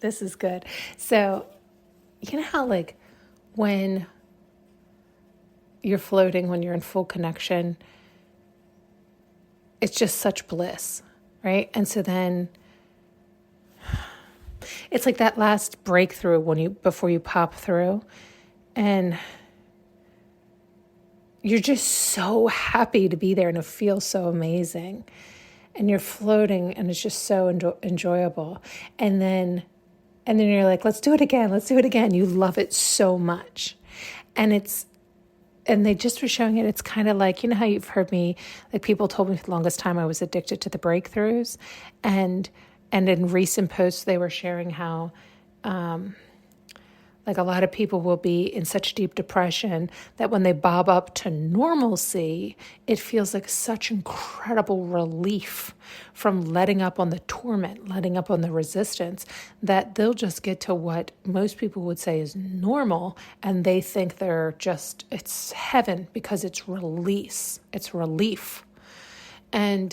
This is good. So, you know how, like, when you're floating, when you're in full connection, it's just such bliss, right? And so then it's like that last breakthrough before you pop through, and you're just so happy to be there and it feels so amazing. And you're floating and it's just so enjoyable. And then you're like, let's do it again. Let's do it again. You love it so much. And they just were showing it. It's kind of like, you know how you've heard me, like people told me for the longest time I was addicted to the breakthroughs. And in recent posts, they were sharing how, like a lot of people will be in such deep depression that when they bob up to normalcy, it feels like such incredible relief from letting up on the torment, letting up on the resistance, that they'll just get to what most people would say is normal, and they think it's heaven because it's release, it's relief. And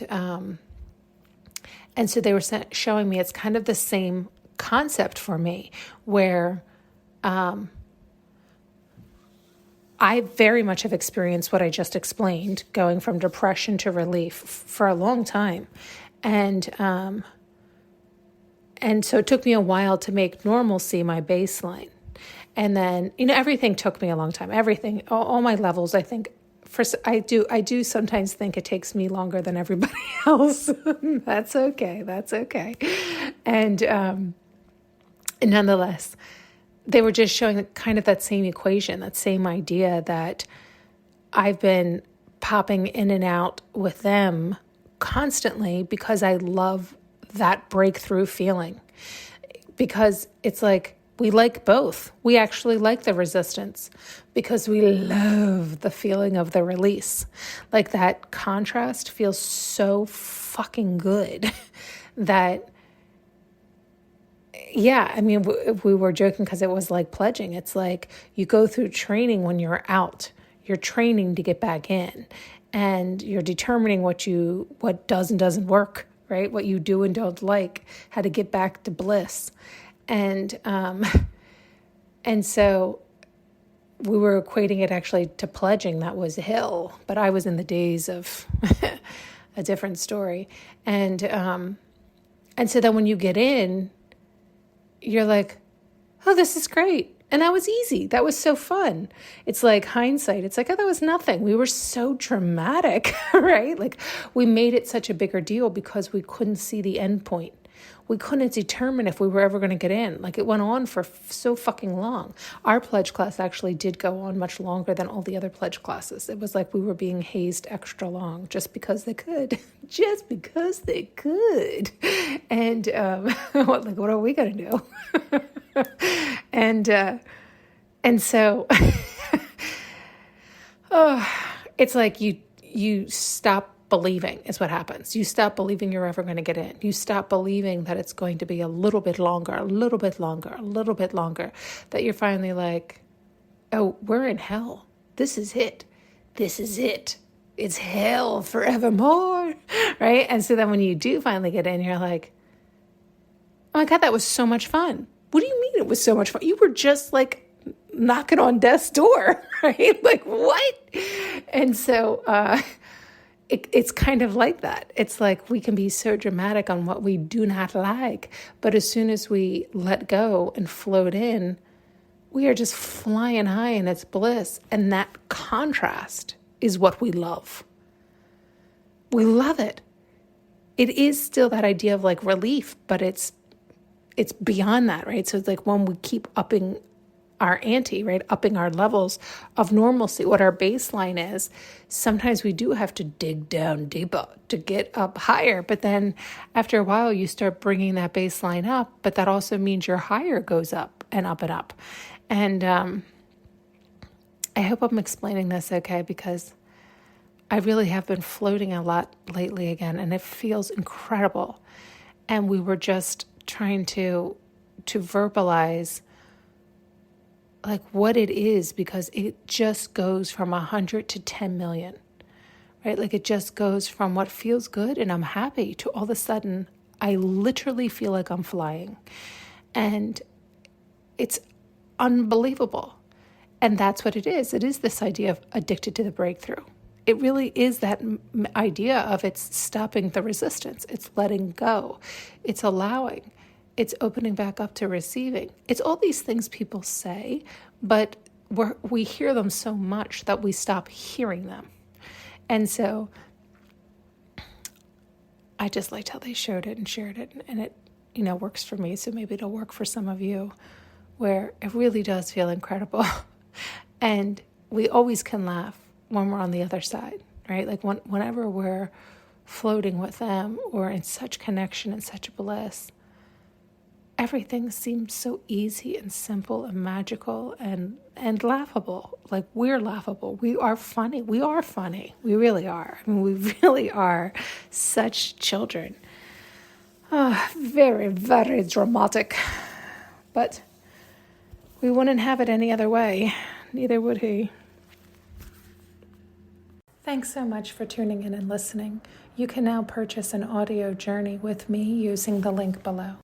so they were showing me it's kind of the same concept for me, where I very much have experienced what I just explained, going from depression to relief for a long time. And so it took me a while to make normalcy my baseline. And then, everything took me a long time. Everything, all my levels, I think, I do sometimes think it takes me longer than everybody else. That's okay. And nonetheless, they were just showing kind of that same equation, that same idea that I've been popping in and out with them constantly because I love that breakthrough feeling. Because it's like we like both. We actually like the resistance because we love the feeling of the release. Like that contrast feels so fucking good that... Yeah, I mean, we were joking because it was like pledging. It's like you go through training when you're out. You're training to get back in, and you're determining what does and doesn't work, right? What you do and don't like, how to get back to bliss, and so we were equating it actually to pledging. That was hell, but I was in the days of a different story, and so then when you get in, you're like, oh, this is great. And that was easy. That was so fun. It's like hindsight. It's like, oh, that was nothing. We were so dramatic, right? Like we made it such a bigger deal because we couldn't see the end point. We couldn't determine if we were ever going to get in. Like it went on for so fucking long. Our pledge class actually did go on much longer than all the other pledge classes. It was like we were being hazed extra long just because they could. Just because they could. And what are we going to do? And so it's like you stop believing is what happens. You stop believing you're ever going to get in. You stop believing that it's going to be a little bit longer, that you're finally like, oh, we're in hell. This is it. It's hell forevermore, right? And so then when you do finally get in, you're like, oh my God, that was so much fun. What do you mean it was so much fun? You were just like knocking on death's door, right? Like what? And so, it's kind of like that. It's like we can be so dramatic on what we do not like, but as soon as we let go and float in, we are just flying high in its bliss. And that contrast is what we love. We love it. It is still that idea of like relief, but it's beyond that, right? So it's like when we keep upping our ante, right? Upping our levels of normalcy, what our baseline is. Sometimes we do have to dig down deeper to get up higher. But then after a while, you start bringing that baseline up. But that also means your higher goes up and up and up. And I hope I'm explaining this okay, because I really have been floating a lot lately again, and it feels incredible. And we were just trying to verbalize like what it is, because it just goes from 100 to 10 million, right? Like it just goes from what feels good and I'm happy to all of a sudden I literally feel like I'm flying. And it's unbelievable. And that's what it is. It is this idea of addicted to the breakthrough. It really is that idea of it's stopping the resistance. It's letting go. It's allowing. It's opening back up to receiving. It's all these things people say, but we hear them so much that we stop hearing them. And so I just liked how they showed it and shared it, and it, works for me. So maybe it'll work for some of you, where it really does feel incredible. And we always can laugh when we're on the other side, right? Like whenever we're floating with them or in such connection and such bliss, everything seems so easy and simple and magical and laughable. Like we're laughable. We are funny. We are funny. We really are. I mean, we really are such children. Very, very dramatic. But we wouldn't have it any other way. Neither would he. Thanks so much for tuning in and listening. You can now purchase an audio journey with me using the link below.